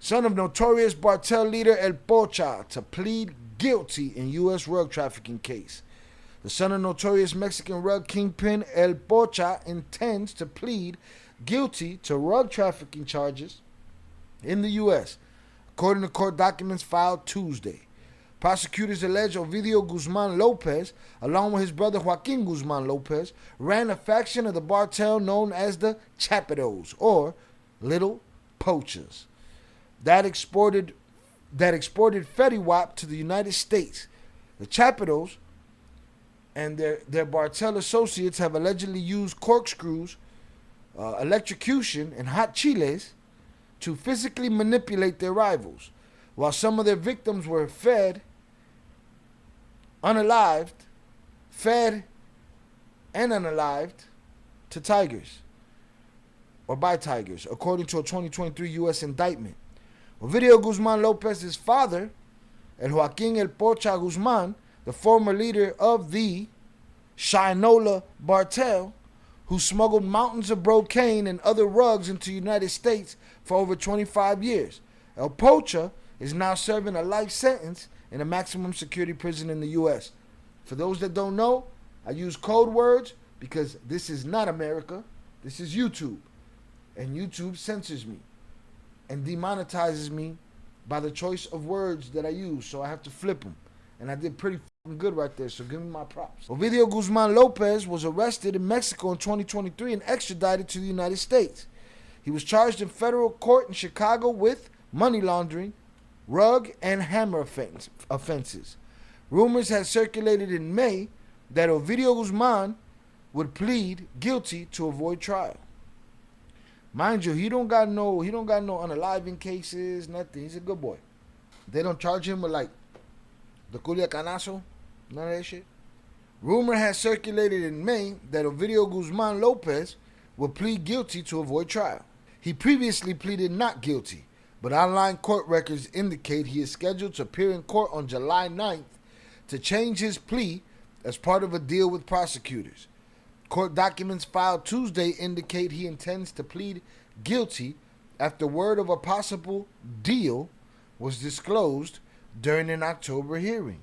son of notorious Cartel leader El Pocha, to plead guilty in U.S. rug trafficking case. The son of notorious Mexican rug kingpin El Pocha intends to plead guilty to rug trafficking charges in the U.S., according to court documents filed Tuesday. Prosecutors allege Ovidio Guzman Lopez, along with his brother Joaquin Guzman Lopez, ran a faction of the cartel known as the Chapitos, or Little Poachers, that exported Fetty Wap to the United States. The Chapitos and their cartel associates have allegedly used corkscrews, electrocution, and hot chiles to physically manipulate their rivals, while some of their victims were fed and unalived to tigers, or by tigers, according to a 2023 U.S. indictment. Ovidio Guzman Lopez's father, El Joaquin El Pocha Guzman, the former leader of the Sinaloa cartel, who smuggled mountains of brocane and other rugs into the United States for over 25 years. El Pocha is now serving a life sentence in a maximum security prison in the U.S. For those that don't know, I use code words because this is not America. This is YouTube. And YouTube censors me and demonetizes me by the choice of words that I use. So I have to flip them. And I did pretty good right there, so give me my props. Ovidio Guzman Lopez was arrested in Mexico in 2023 and extradited to the United States. He was charged in federal court in Chicago with money laundering, rug, and hammer offenses. Rumors had circulated in May that Ovidio Guzman would plead guilty to avoid trial. Mind you, he don't got no unaliving cases, nothing. He's a good boy. They don't charge him with like the Culiacanazo, none of that shit. Rumor has circulated in May that Ovidio Guzman Lopez would plead guilty to avoid trial. He previously pleaded not guilty, but online court records indicate he is scheduled to appear in court on July 9th to change his plea as part of a deal with prosecutors. Court documents filed Tuesday indicate he intends to plead guilty after word of a possible deal was disclosed during an October hearing.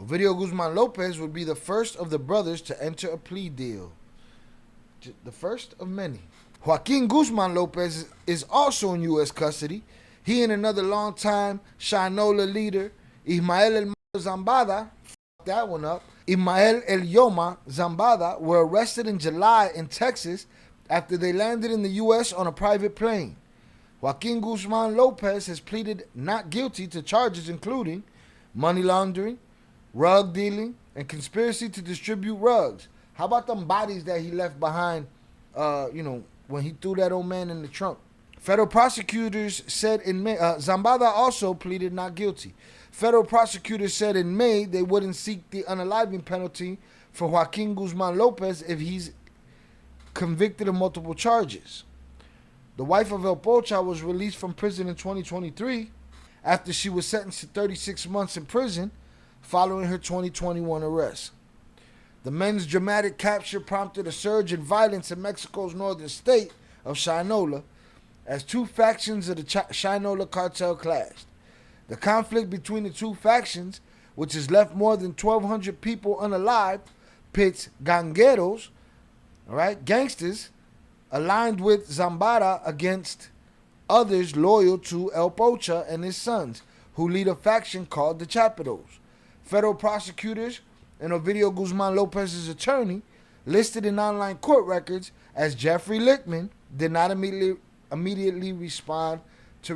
Ovidio Guzman Lopez would be the first of the brothers to enter a plea deal. The first of many. Joaquin Guzman Lopez is also in U.S. custody. He and another longtime Sinaloa leader, Ismael El Zambada, that one up, Ismael El Yoma Zambada, were arrested in July in Texas after they landed in the U.S. on a private plane. Joaquin Guzman Lopez has pleaded not guilty to charges including money laundering, rug dealing, and conspiracy to distribute rugs. How about them bodies that he left behind, when he threw that old man in the trunk? Federal prosecutors said in May, Zambada also pleaded not guilty. Federal prosecutors said in May they wouldn't seek the unaliving penalty for Joaquin Guzman Lopez if he's convicted of multiple charges. The wife of El Pocha was released from prison in 2023 after she was sentenced to 36 months in prison following her 2021 arrest. The men's dramatic capture prompted a surge in violence in Mexico's northern state of Sinaloa as two factions of the Sinaloa cartel clashed. The conflict between the two factions, which has left more than 1,200 people unalived, pits gangueros, gangsters, aligned with Zambada against others loyal to El Pocha and his sons, who lead a faction called the Chapitos. Federal prosecutors and Ovidio Guzman Lopez's attorney, listed in online court records as Jeffrey Lichtman, did not immediately respond to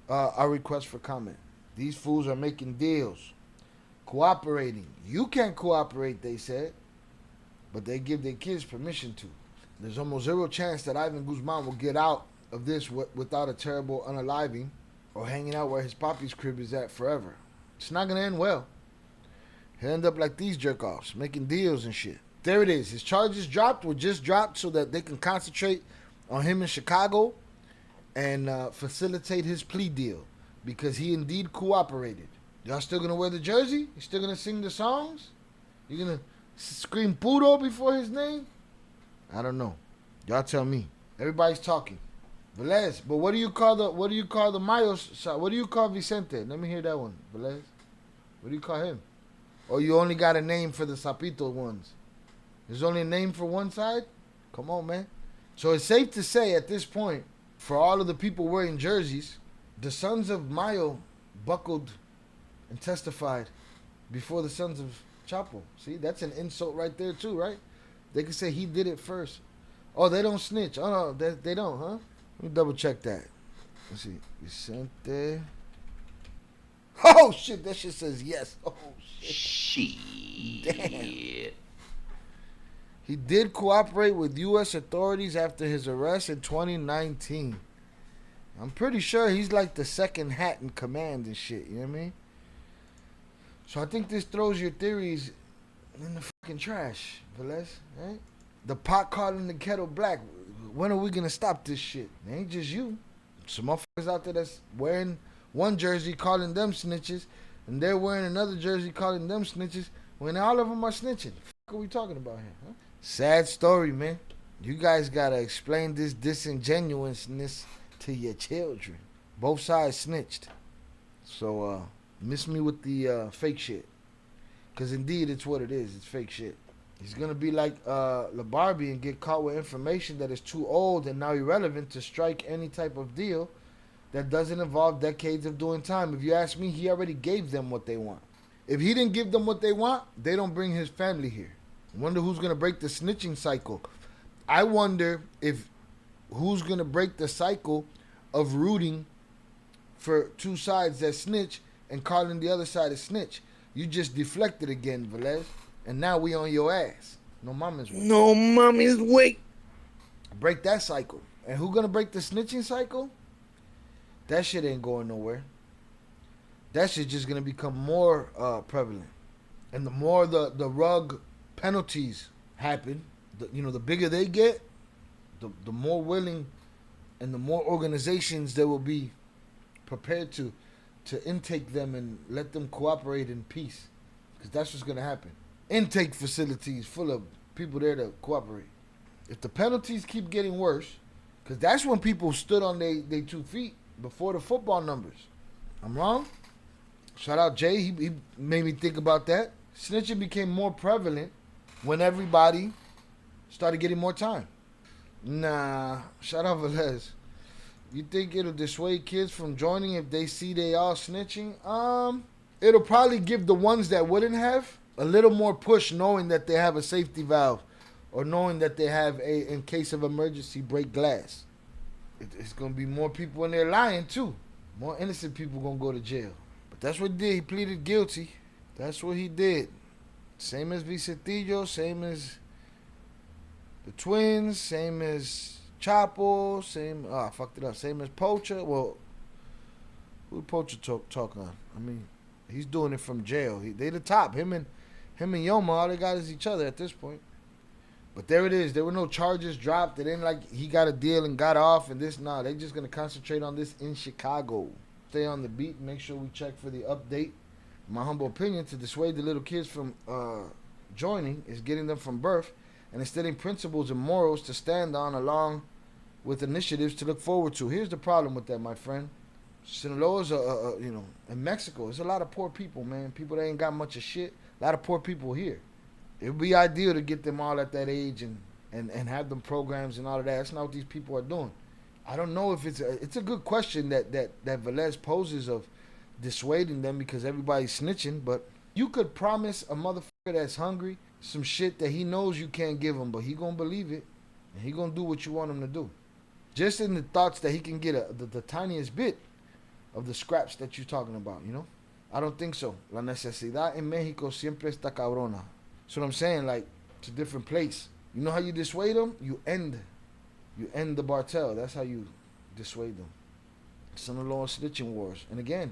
our request for comment. These fools are making deals, cooperating. You can't cooperate, they said, but they give their kids permission to. There's almost zero chance that Ivan Guzman will get out of this without a terrible unaliving or hanging out where his papi's crib is at forever. It's not going to end well. He'll end up like these jerk-offs, making deals and shit. There it is. His charges were just dropped so that they can concentrate on him in Chicago and facilitate his plea deal because he indeed cooperated. Y'all still going to wear the jersey? You still going to sing the songs? You going to scream Puro before his name? I don't know. Y'all tell me. Everybody's talking. Velez. But what do you call the Mayo shot? What do you call Vicente? Let me hear that one, Velez. What do you call him? Or you only got a name for the Chapitos ones? There's only a name for one side? Come on, man. So it's safe to say at this point, for all of the people wearing jerseys, the sons of Mayo buckled and testified before the sons of Chapo. See, that's an insult right there too, right? They can say he did it first. Oh, they don't snitch. Oh, no, they don't, huh? Let me double check that. Let's see. Vicente. Oh, shit. That shit says yes. Oh, shit. Damn. He did cooperate with U.S. authorities after his arrest in 2019. I'm pretty sure he's like the second hat in command and shit. You know what I mean? So I think this throws your theories in the fucking trash, Velez, right? The pot calling the kettle black. When are we gonna stop this shit? It ain't just you. Some motherfuckers out there that's wearing one jersey calling them snitches, and they're wearing another jersey calling them snitches, when all of them are snitching. The fuck are we talking about here, huh? Sad story, man. You guys gotta explain this disingenuousness to your children. Both sides snitched. So, miss me with the fake shit. Because indeed, it's what it is. It's fake shit. He's going to be like LaBarbie and get caught with information that is too old and now irrelevant to strike any type of deal that doesn't involve decades of doing time. If you ask me, he already gave them what they want. If he didn't give them what they want, they don't bring his family here. I wonder who's going to break the snitching cycle. I wonder if who's going to break the cycle of rooting for two sides that snitch and calling the other side a snitch. You just deflected again, Velez. And now we on your ass. No mama's way. No mommy's way. Break that cycle. And who gonna break the snitching cycle? That shit ain't going nowhere. That shit just gonna become more prevalent. And the more the rug penalties happen, the bigger they get, the more willing and the more organizations there will be prepared to intake them and let them cooperate in peace. Because that's what's gonna happen. Intake facilities full of people there to cooperate. If the penalties keep getting worse, because that's when people stood on their 2 feet before the football numbers. I'm wrong? Shout out Jay, he made me think about that. Snitching became more prevalent when everybody started getting more time. Nah, shout out Velez. You think it'll dissuade kids from joining if they see they all snitching? It'll probably give the ones that wouldn't have a little more push, knowing that they have a safety valve or knowing that they have in case of emergency, break glass. It's going to be more people in there lying too. More innocent people going to go to jail. But that's what he did. He pleaded guilty. That's what he did. Same as Vicentillo, same as the twins, same as Chapo, I fucked it up. Same as Poacher. Well, who Poacher talk on? I mean, he's doing it from jail. They the top. Him and Yoma, all they got is each other at this point. But there it is. There were no charges dropped. It ain't like he got a deal and got off and this. Nah, they just going to concentrate on this in Chicago. Stay on the beat. Make sure we check for the update. In my humble opinion, to dissuade the little kids from joining is getting them from birth and instilling principles and morals to stand on along with initiatives to look forward to. Here's the problem with that, my friend. Sinaloa's, in Mexico, there's a lot of poor people, man. People that ain't got much of shit. A lot of poor people here. It would be ideal to get them all at that age and have them programs and all of that. That's not what these people are doing. I don't know if it's a good question that Velez poses of dissuading them because everybody's snitching, but you could promise a motherfucker that's hungry some shit that he knows you can't give him, but he gonna believe it and he gonna do what you want him to do. Just in the thoughts that he can get the tiniest bit of the scraps that you're talking about, I don't think so. La necesidad en Mexico siempre está cabrona. That's what I'm saying. Like, it's a different place. You know how you dissuade them? You end the cartel. That's how you dissuade them. Sinaloa snitching wars. And again,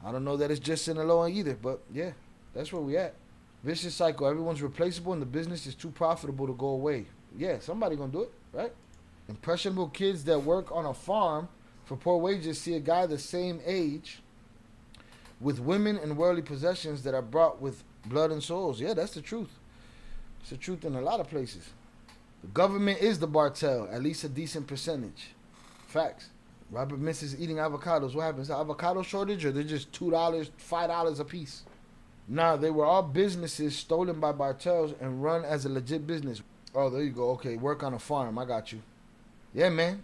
I don't know that it's just Sinaloa either, but yeah, that's where we at. Vicious cycle. Everyone's replaceable and the business is too profitable to go away. Yeah, somebody gonna do it, right? Impressionable kids that work on a farm for poor wages see a guy the same age with women and worldly possessions that are brought with blood and souls. Yeah, that's the truth. It's the truth in a lot of places. The government is the cartel, at least a decent percentage. Facts. Robert misses eating avocados. What happens? Avocado shortage, or they're just $2, $5 a piece? Nah, they were all businesses stolen by cartels and run as a legit business. Oh, there you go. Okay, work on a farm. I got you. Yeah, man.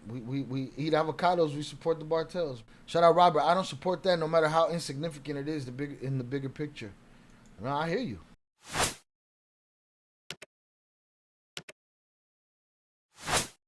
We eat avocados. We support the cartels. Shout out Robert. I don't support that, no matter how insignificant it is. In the bigger picture. No, I hear you.